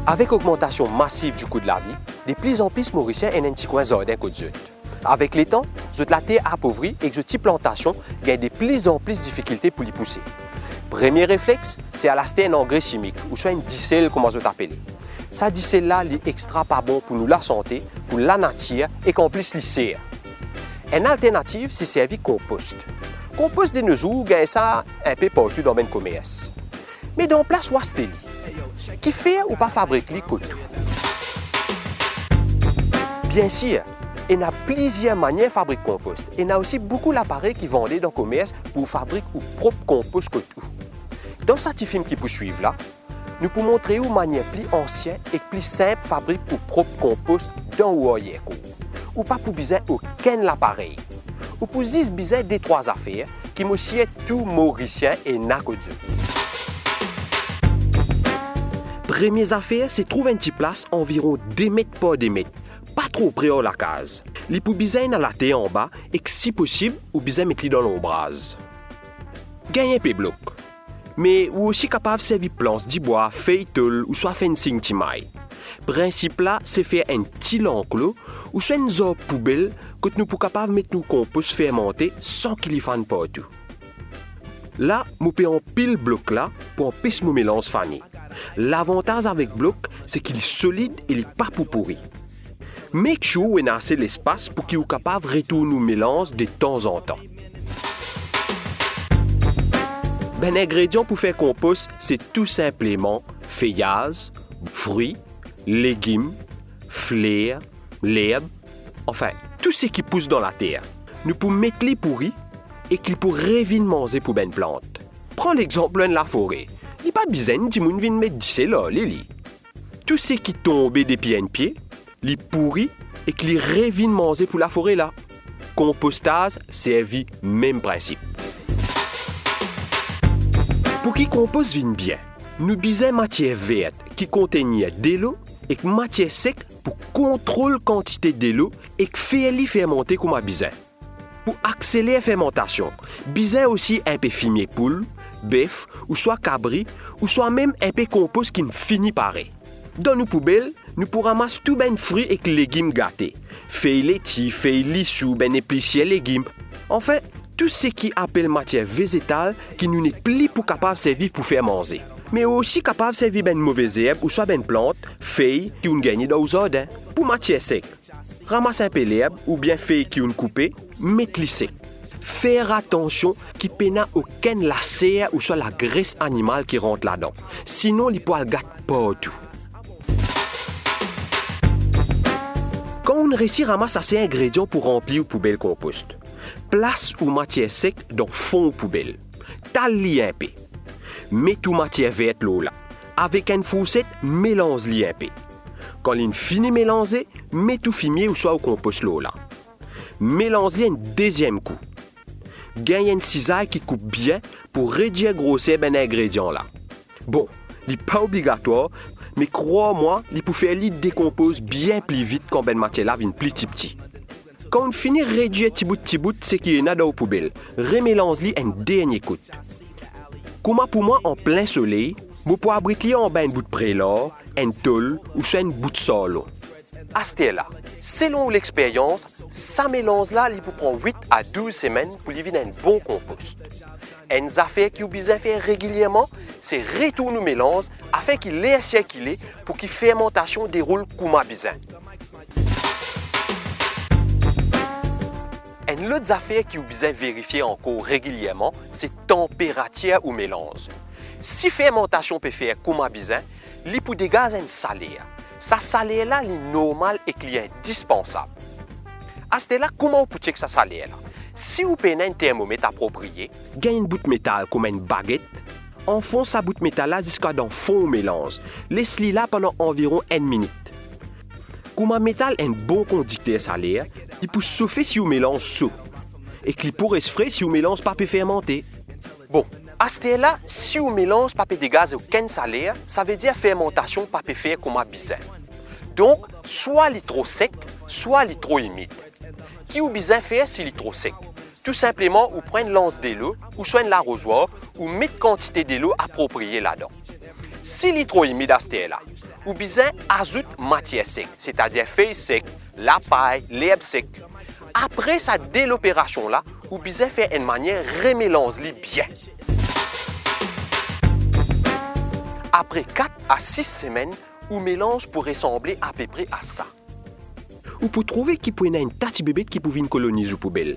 Avec l'augmentation massive du coût de la vie, de plus en plus Mauriciens ont un petit coin jardin que zut. Avec le temps, la terre appauvrie et que les plantations gagnent de plus en plus de difficultés pour les pousser. Premier réflexe, c'est à l'acheter un engrais chimique, ou soit une dicelle, comme on l'appelle. Ça dicelle-là est extra pas bon pour nous la santé, pour la nature et qu'en plus les serre. Une alternative, c'est servir compost. Compost de nos jours, gagne ça un peu partout dans le commerce. Mais dans place où c'est qui fait ou pas fabriquer tout. Bien sûr, il y a plusieurs manières de fabriquer compost. Il y a aussi beaucoup d'appareils qui vendent dans le commerce pour fabriquer leur propre compost que tout. Dans ce film qui poursuit là, nous pouvons montrer une manière plus ancienne et plus simple de fabriquer leur propre compost dans le foyer. Ou pas pour besoin aucun appareil. Ou pour juste besoin des trois affaires qui monsieur tout Mauricien et n'a que Dieu. Première affaire, c'est trouver une petite place environ 2 mètres par 2 mètres, pas trop près de la case. Les pour besoin dans la terre en bas et que si possible, ou besoin mettre dans l'ombrage. Gagner un peu bloc. Mais ou aussi capable de servir planches du bois, feuilles tôle ou soit fencing timaille. Principe là, c'est faire un petit enclos ou soit une zone poubelle que nous pouvons capable de mettre nos compost fermenté sans qu'il y fasse partout. Là, nous pouvons pile bloc là pour empêcher nos mélanges faner. L'avantage avec bloc, c'est qu'il est solide et il n'est pas pourri. Make sure qu'on a assez l'espace pour qu'il soit capable de retourner nos mélanges de temps en temps. Ben, ingrédient pour faire compost, c'est tout simplement feuillage, fruits, légumes, fleurs, l'herbe, enfin, tout ce qui pousse dans la terre. Nous pouvons mettre les pourris et qu'ils pourraient revenir manger pour une plante. Prends l'exemple de la forêt. Il n'y a pas besoin de monde venir mettre d'ici là, Lili. Tout ce qui tombe des pieds en pied, les pourris et qu'ils reviennent manger pour la forêt là. Compostage, servi même principe. Pour qu'il composte vienne bien, nous besoin matière verte qui contient de l'eau et matière sec pour contrôler la quantité de l'eau et faire les fermenter comme besoin. Pour accélérer la fermentation, besoin aussi un peu fumier poule, bœuf ou soit cabri ou soit même un peu compost qui ne finit pareil. Dans nos poubelles, nous pourrons ramasser tout ben fruits et légumes gâtés, feuilles laitiers, feuilles lissous, ben épiciers légumes. Enfin, tout ce qui appelle matière végétale qui nous n'est plus pour capable de servir pour faire manger. Mais aussi capable de servir ben mauvaises herbes ou soit ben plantes, feuilles qui ont gagné dans le jardin. Pour matière sec, ramasse un peu l'herbe ou bien feuilles qui ont coupé, mettez-les sec. Faire attention qu'il n'y ait aucun lacère ou soit la graisse animale qui rentre là-dedans. Sinon, les poils gâtent partout. Quand on réussit à ramasser assez d'ingrédients pour remplir une poubelle compost, place ou matière sec dans le fond de poubelle. Taille-les un peu. Mets tout matière verte là. Avec une fourchette, mélange-les un peu. Quand il finit mélanger, mets tout fumier ou soit au compost là. Mélange-les un deuxième coup. Gagne une cisaille qui coupe bien pour réduire la grosseur d'un ingrédient là. Bon, il n'est pas obligatoire, mais crois-moi, il peut faire les décompose bien plus vite quand ben matière là vient plus petit. Quand on finit de réduire petit bout ce qui est dans la poubelle, remélange-les un dernier coup. Comme pour moi en plein soleil, vous pouvez abriter en bas un bout de prélor, un tôle ou soit un bout de sol. À ce là, selon l'expérience, ça mélange-là, il peut prendre 8 à 12 semaines pour livrer un bon compost. Une affaire qui vous besoin faire régulièrement, c'est retourner le mélange afin qu'il laisse circuler pour que la fermentation déroule comme besoin. Une autre affaire qui vous besoin vérifier encore régulièrement, c'est température ou mélange. Si la fermentation peut faire comme besoin, il peut dégager un salaire. Sa salaire là est normal et qu'il est indispensable. À ce là, comment vous pouvez checker sa salaire là? Si vous prenez un thermomètre approprié, gagnez une bout de métal comme une baguette, enfonce sa bout de métal là jusqu'à dans le fond au mélange. Laisse-le là pendant environ 1 minute. Comme un métal est un bon conducteur salaire, il peut chauffer si vous mélange chaud et qu'il pourrait se frais si vous mélange pas peut fermenter. Bon, à ce là, si vous mélange pas peut dégager aucun salaire, ça veut dire fermentation pas peut faire comme besoin. Donc, soit il est trop sec, soit il est trop humide. Qui ou besoin faire s'il est trop sec? Tout simplement, ou prendre lance de l'eau, ou soigner l'arrosoir, ou mettre quantité de l'eau appropriée là-dedans. S'il est trop humide à ce là, ou besoin ajoute matière sec, c'est-à-dire feuilles secs, la paille, l'herbe sec. Après ça, dès l'opération là, ou besoin faire une manière remélanger bien. Après 4 à 6 semaines, ou mélange pour ressembler à peu près à ça. Ou pour trouver qui peut une tâche bébé qui pouvait coloniser ou poubelle.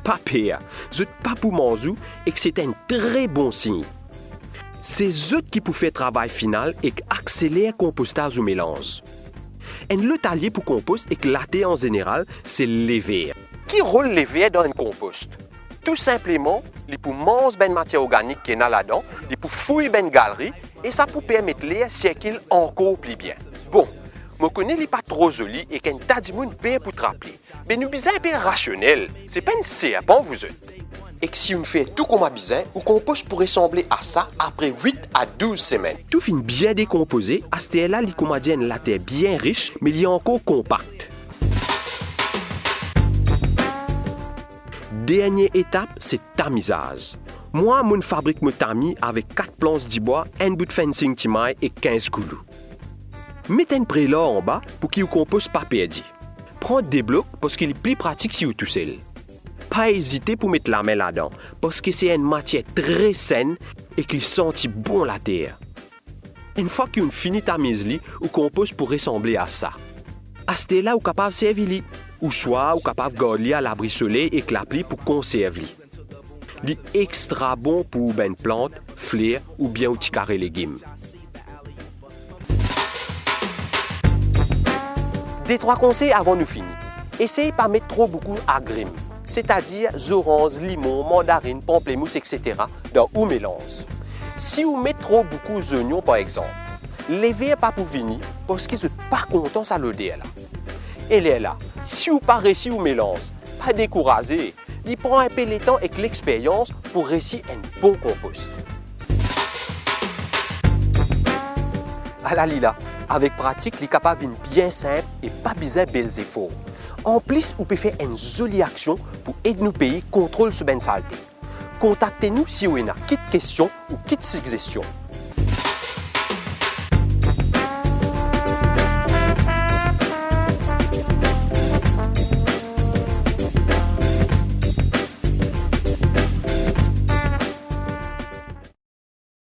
Pas pire, c'est pas pour manger et que c'est un très bon signe. C'est eux qui peuvent faire le travail final et accélérer le compostage ou mélange. Un autre allié pour compost et que la terre en général, c'est les vers. Qui roule les vers dans un compost? Tout simplement, il peut manger ben matière organique qui est là-dedans, il peut fouiller ben galerie et ça peut permettre l'air circuler encore plus bien. Bon, je connais les pas trop joli et qu'un tas de monde paye pour te rappeler. Mais nous sommes un peu rationnel. C'est pas une serpent, vous êtes. Et que si on fait tout comme à besoin, le compost pourrait ressembler à ça après 8 à 12 semaines. Tout finit bien décomposé, à ce terre-là, il commande la terre bien riche, mais il est encore compact. Dernière étape, c'est tamisage. Moi, je fabrique mon tamis avec 4 planches de bois, un bout de fencing timaille et 15 coulous. Mettez un prélat en bas pour qu'il ne compose pas perdu. Prends des blocs parce qu'il est plus pratique si vous tout seul. Pas hésiter pour mettre la main là-dedans parce que c'est une matière très saine et qu'il sentit bon la terre. Une fois qu'on finit ta mise, vous compose pour ressembler à ça. À ce là, vous êtes capable de servir, ou soit vous êtes capable de garder à l'abri soleil et clapper pour conserver. Il est extra bon pour une plante, fleurs ou bien au petit carré légumes. Des 3 conseils avant nous finir. Essayez pas mettre trop beaucoup d'agrumes, c'est-à-dire oranges, limons, mandarines, pamplemousse, etc. dans un mélange. Si vous mettez trop beaucoup d'oignons par exemple, levez pas pour venir parce qu'ils ne sont pas contents ça l'odeur là. Et là, si vous pas réussi au mélange, pas découragé, il prend un peu le temps et l'expérience pour réussir un bon compost. À la lila, avec pratique, il est capable d'une bien simple et pas besoin de belles efforts. En plus, vous pouvez faire une jolie action pour aider nos pays à contrôler ce ben saleté. Contactez-nous si vous avez une petite question ou une petite suggestion.